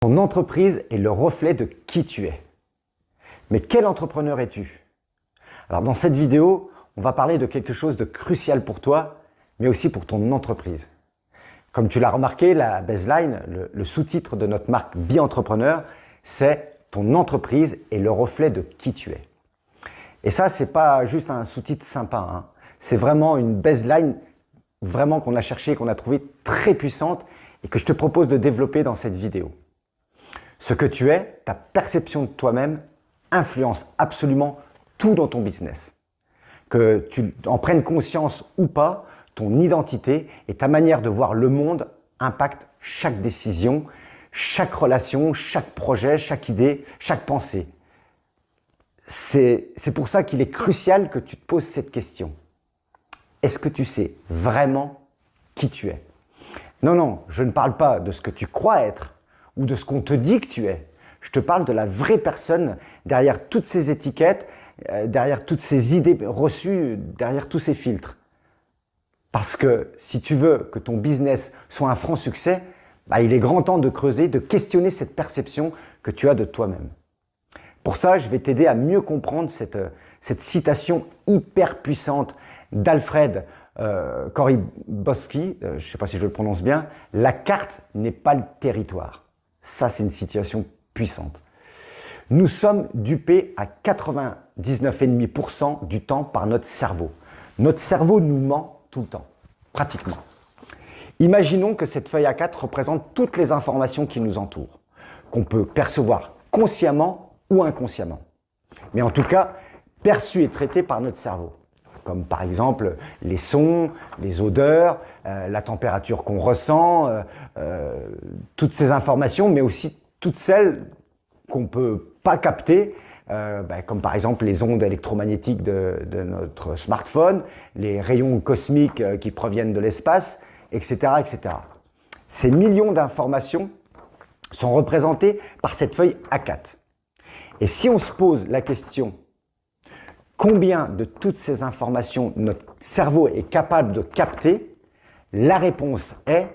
Ton entreprise est le reflet de qui tu es. Mais quel entrepreneur es-tu? Alors dans cette vidéo, on va parler de quelque chose de crucial pour toi, mais aussi pour ton entreprise. Comme tu l'as remarqué, la baseline, le sous-titre de notre marque Be Entrepreneur, c'est ton entreprise est le reflet de qui tu es. Et ça, c'est pas juste un sous-titre sympa, hein. C'est vraiment une baseline vraiment qu'on a cherché, qu'on a trouvé très puissante et que je te propose de développer dans cette vidéo. Ce que tu es, ta perception de toi-même, influence absolument tout dans ton business. Que tu en prennes conscience ou pas, ton identité et ta manière de voir le monde impactent chaque décision, chaque relation, chaque projet, chaque idée, chaque pensée. C'est pour ça qu'il est crucial que tu te poses cette question. Est-ce que tu sais vraiment qui tu es? Non, je ne parle pas de ce que tu crois être ou de ce qu'on te dit que tu es. Je te parle de la vraie personne derrière toutes ces étiquettes, derrière toutes ces idées reçues, derrière tous ces filtres. Parce que si tu veux que ton business soit un franc succès, il est grand temps de creuser, de questionner cette perception que tu as de toi-même. Pour ça, je vais t'aider à mieux comprendre cette citation hyper puissante d'Alfred Koryboski, je ne sais pas si je le prononce bien, « La carte n'est pas le territoire ». Ça, c'est une citation puissante. Nous sommes dupés à 99,5% du temps par notre cerveau. Notre cerveau nous ment tout le temps, pratiquement. Imaginons que cette feuille A4 représente toutes les informations qui nous entourent, qu'on peut percevoir consciemment ou inconsciemment. Mais en tout cas, perçues et traitées par notre cerveau. Comme par exemple les sons, les odeurs, la température qu'on ressent, toutes ces informations, mais aussi toutes celles qu'on ne peut pas capter, comme par exemple les ondes électromagnétiques de notre smartphone, les rayons cosmiques qui proviennent de l'espace, etc., etc. Ces millions d'informations sont représentées par cette feuille A4. Et si on se pose la question combien de toutes ces informations notre cerveau est capable de capter, la réponse est,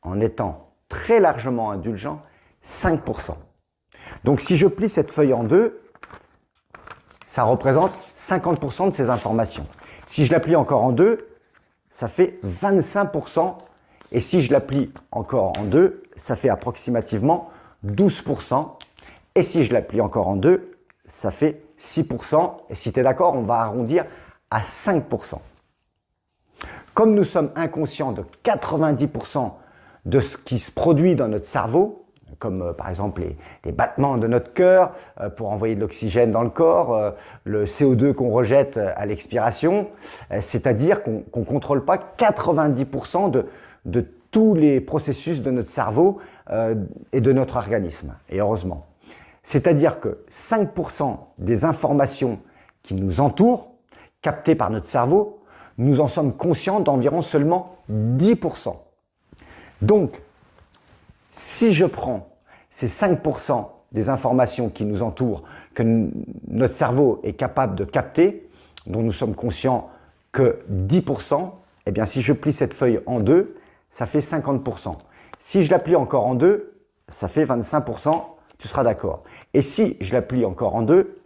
en étant très largement indulgent, 5%. Donc si je plie cette feuille en deux, ça représente 50% de ces informations. Si je la plie encore en deux, ça fait 25%. Et si je la plie encore en deux, ça fait approximativement 12%. Et si je la plie encore en deux, ça fait 6%. Et si tu es d'accord, on va arrondir à 5%. Comme nous sommes inconscients de 90% de ce qui se produit dans notre cerveau, comme par exemple les battements de notre cœur pour envoyer de l'oxygène dans le corps, le CO2 qu'on rejette à l'expiration, c'est-à-dire qu'on ne contrôle pas 90% de tous les processus de notre cerveau et de notre organisme, et heureusement. C'est-à-dire que 5% des informations qui nous entourent, captées par notre cerveau, nous en sommes conscients d'environ seulement 10%. Donc, si je prends ces 5% des informations qui nous entourent, que notre cerveau est capable de capter, dont nous sommes conscients que 10%, eh bien si je plie cette feuille en deux, ça fait 50%. Si je la plie encore en deux, ça fait 25%, tu seras d'accord. Et si je la plie encore en deux,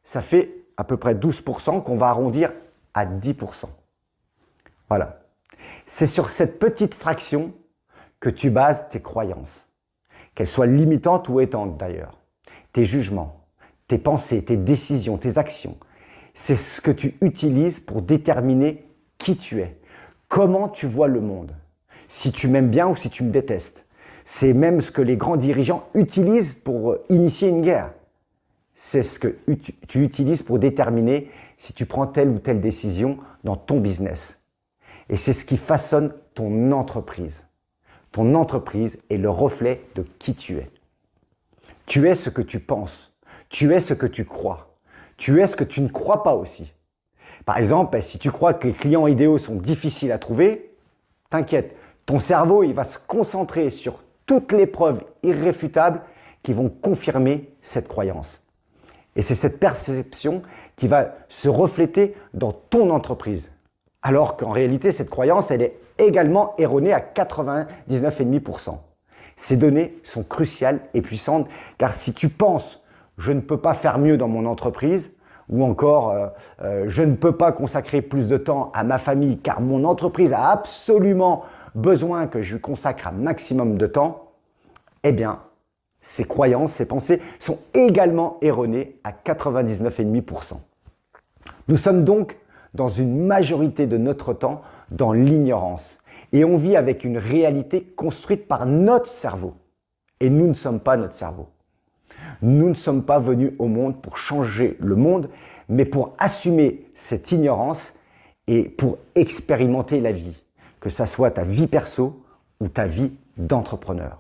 ça fait à peu près 12% qu'on va arrondir à 10%. Voilà. C'est sur cette petite fraction que tu bases tes croyances, qu'elles soient limitantes ou étantes d'ailleurs. Tes jugements, tes pensées, tes décisions, tes actions. C'est ce que tu utilises pour déterminer qui tu es, comment tu vois le monde, si tu m'aimes bien ou si tu me détestes. C'est même ce que les grands dirigeants utilisent pour initier une guerre. C'est ce que tu utilises pour déterminer si tu prends telle ou telle décision dans ton business. Et c'est ce qui façonne ton entreprise. Ton entreprise est le reflet de qui tu es. Tu es ce que tu penses. Tu es ce que tu crois. Tu es ce que tu ne crois pas aussi. Par exemple, si tu crois que les clients idéaux sont difficiles à trouver, t'inquiète, ton cerveau il va se concentrer sur toutes les preuves irréfutables qui vont confirmer cette croyance. Et c'est cette perception qui va se refléter dans ton entreprise. Alors qu'en réalité, cette croyance, elle est également erronée à 99,5%. Ces données sont cruciales et puissantes, car si tu penses « je ne peux pas faire mieux dans mon entreprise », ou encore je ne peux pas consacrer plus de temps à ma famille car mon entreprise a absolument besoin que je lui consacre un maximum de temps, eh bien, ces croyances, ces pensées sont également erronées à 99,5%. Nous sommes donc dans une majorité de notre temps dans l'ignorance et on vit avec une réalité construite par notre cerveau. Et nous ne sommes pas notre cerveau. Nous ne sommes pas venus au monde pour changer le monde, mais pour assumer cette ignorance et pour expérimenter la vie, que ça soit ta vie perso ou ta vie d'entrepreneur.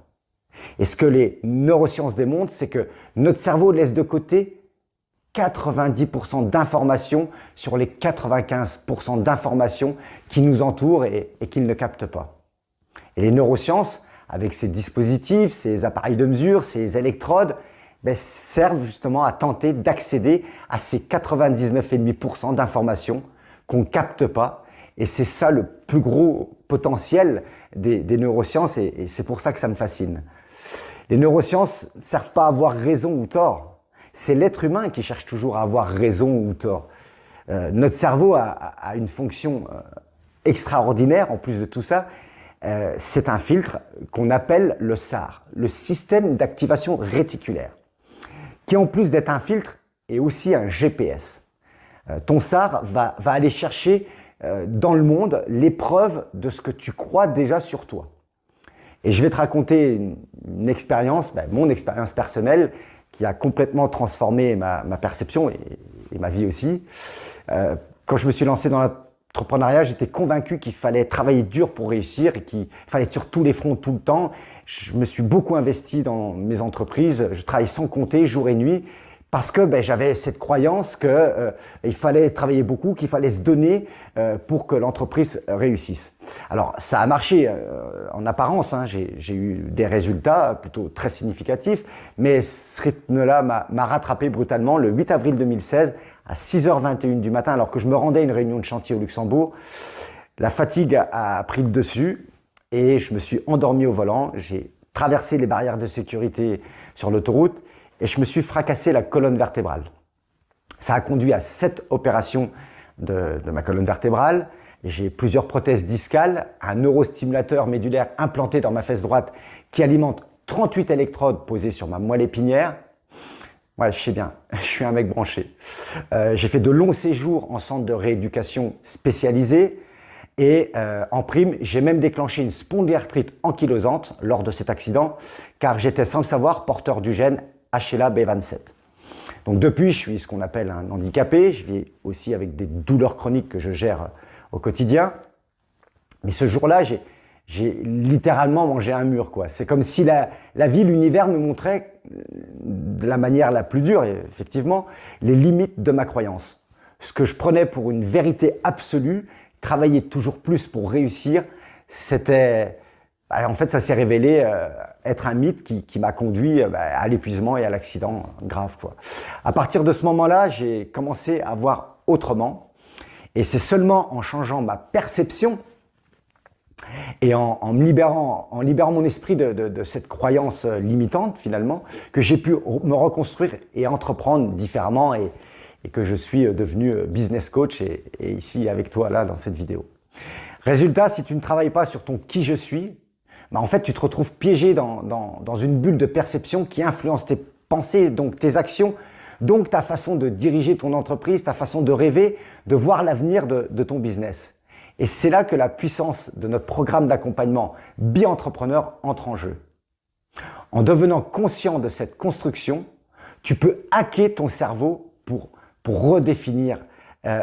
Et ce que les neurosciences démontrent, c'est que notre cerveau laisse de côté 90% d'informations sur les 95% d'informations qui nous entourent et qu'il ne capte pas. Et les neurosciences, avec ces dispositifs, ces appareils de mesure, ces électrodes, servent justement à tenter d'accéder à ces 99,5% d'informations qu'on ne capte pas. Et c'est ça le plus gros potentiel des neurosciences et c'est pour ça que ça me fascine. Les neurosciences ne servent pas à avoir raison ou tort. C'est l'être humain qui cherche toujours à avoir raison ou tort. Notre cerveau a une fonction extraordinaire en plus de tout ça. C'est un filtre qu'on appelle le SAR, le système d'activation réticulaire, qui en plus d'être un filtre est aussi un GPS. Ton SAR va aller chercher dans le monde les preuves de ce que tu crois déjà sur toi. Et je vais te raconter une expérience, mon expérience personnelle, qui a complètement transformé ma perception et ma vie aussi. Quand je me suis lancé dans l'entrepreneuriat, j'étais convaincu qu'il fallait travailler dur pour réussir et qu'il fallait être sur tous les fronts tout le temps. Je me suis beaucoup investi dans mes entreprises, je travaille sans compter, jour et nuit, parce que j'avais cette croyance qu'il fallait travailler beaucoup, qu'il fallait se donner pour que l'entreprise réussisse. Alors ça a marché en apparence, hein, j'ai eu des résultats plutôt très significatifs, mais ce rythme-là m'a rattrapé brutalement le 8 avril 2016 à 6h21 du matin, alors que je me rendais à une réunion de chantier au Luxembourg. La fatigue a pris le dessus et je me suis endormi au volant. J'ai traversé les barrières de sécurité sur l'autoroute et je me suis fracassé la colonne vertébrale. Ça a conduit à 7 opérations de ma colonne vertébrale. J'ai plusieurs prothèses discales, un neurostimulateur médulaire implanté dans ma fesse droite qui alimente 38 électrodes posées sur ma moelle épinière. Ouais, je sais bien, je suis un mec branché. J'ai fait de longs séjours en centre de rééducation spécialisé et en prime, j'ai même déclenché une spondylarthrite ankylosante lors de cet accident car j'étais sans le savoir porteur du gène HLA-B27. Donc depuis, je suis ce qu'on appelle un handicapé. Je vis aussi avec des douleurs chroniques que je gère au quotidien. Mais ce jour-là, j'ai littéralement mangé un mur, quoi. C'est comme si la vie, l'univers me montrait de la manière la plus dure, et effectivement, les limites de ma croyance. Ce que je prenais pour une vérité absolue, travailler toujours plus pour réussir, c'était... En fait, ça s'est révélé être un mythe qui m'a conduit à l'épuisement et à l'accident grave, quoi. À partir de ce moment-là, j'ai commencé à voir autrement. Et c'est seulement en changeant ma perception et en libérant mon esprit de cette croyance limitante, finalement, que j'ai pu me reconstruire et entreprendre différemment et que je suis devenu business coach et ici avec toi, là, dans cette vidéo. Résultat, si tu ne travailles pas sur ton qui je suis, en fait, tu te retrouves piégé dans une bulle de perception qui influence tes pensées, donc tes actions, donc ta façon de diriger ton entreprise, ta façon de rêver, de voir l'avenir de ton business. Et c'est là que la puissance de notre programme d'accompagnement Bi-Entrepreneur entre en jeu. En devenant conscient de cette construction, tu peux hacker ton cerveau pour redéfinir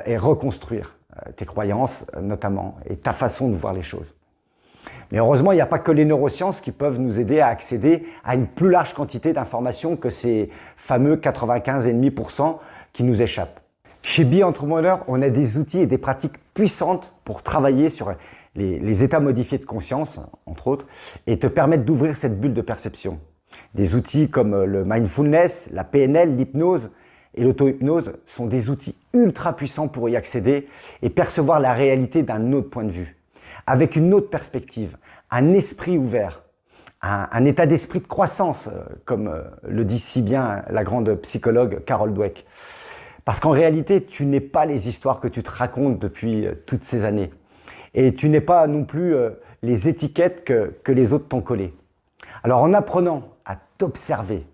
et reconstruire tes croyances notamment et ta façon de voir les choses. Mais heureusement, il n'y a pas que les neurosciences qui peuvent nous aider à accéder à une plus large quantité d'informations que ces fameux 95,5% qui nous échappent. Chez Bi-Entrepreneur, on a des outils et des pratiques puissantes pour travailler sur les états modifiés de conscience, entre autres, et te permettre d'ouvrir cette bulle de perception. Des outils comme le mindfulness, la PNL, l'hypnose et l'auto-hypnose sont des outils ultra puissants pour y accéder et percevoir la réalité d'un autre point de vue, avec une autre perspective, un esprit ouvert, un état d'esprit de croissance, comme le dit si bien la grande psychologue Carol Dweck. Parce qu'en réalité, tu n'es pas les histoires que tu te racontes depuis toutes ces années. Et tu n'es pas non plus les étiquettes que les autres t'ont collées. Alors en apprenant à t'observer,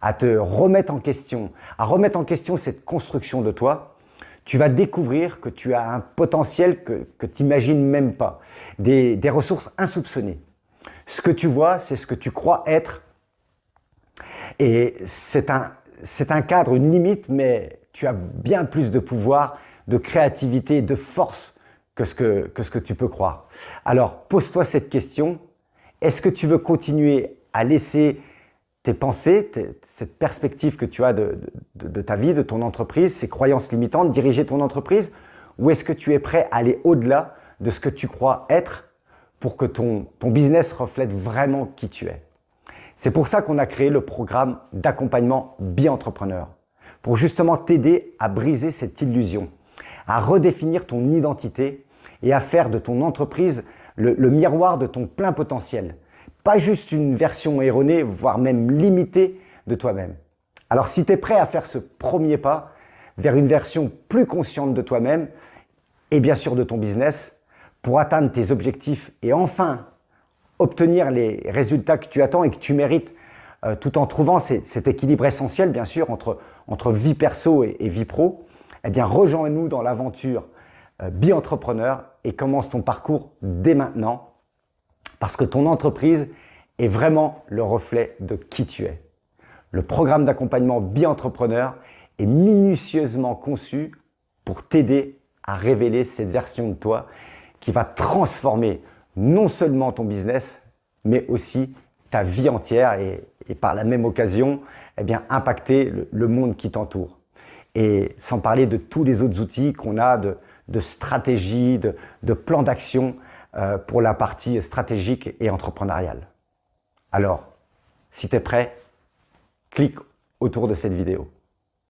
à te remettre en question, à remettre en question cette construction de toi, tu vas découvrir que tu as un potentiel que tu n'imagines même pas, des ressources insoupçonnées. Ce que tu vois, c'est ce que tu crois être. Et c'est un cadre, une limite, mais tu as bien plus de pouvoir, de créativité, de force que ce que tu peux croire. Alors, pose-toi cette question. Est-ce que tu veux continuer à laisser tes pensées, cette perspective que tu as de ta vie, de ton entreprise, ces croyances limitantes, diriger ton entreprise? Ou est-ce que tu es prêt à aller au-delà de ce que tu crois être pour que ton business reflète vraiment qui tu es? C'est pour ça qu'on a créé le programme d'accompagnement Be Entrepreneur, pour justement t'aider à briser cette illusion, à redéfinir ton identité et à faire de ton entreprise le miroir de ton plein potentiel. Pas juste une version erronée, voire même limitée de toi-même. Alors si tu es prêt à faire ce premier pas vers une version plus consciente de toi-même et bien sûr de ton business, pour atteindre tes objectifs et enfin obtenir les résultats que tu attends et que tu mérites, tout en trouvant cet équilibre essentiel bien sûr entre vie perso et vie pro, eh bien rejoins-nous dans l'aventure Be Entrepreneur et commence ton parcours dès maintenant parce que ton entreprise est vraiment le reflet de qui tu es. Le programme d'accompagnement Be Entrepreneur est minutieusement conçu pour t'aider à révéler cette version de toi qui va transformer non seulement ton business, mais aussi ta vie entière et par la même occasion, eh bien, impacter le monde qui t'entoure. Et sans parler de tous les autres outils qu'on a de stratégie, de plan d'action pour la partie stratégique et entrepreneuriale. Alors, si tu es prêt, clique autour de cette vidéo.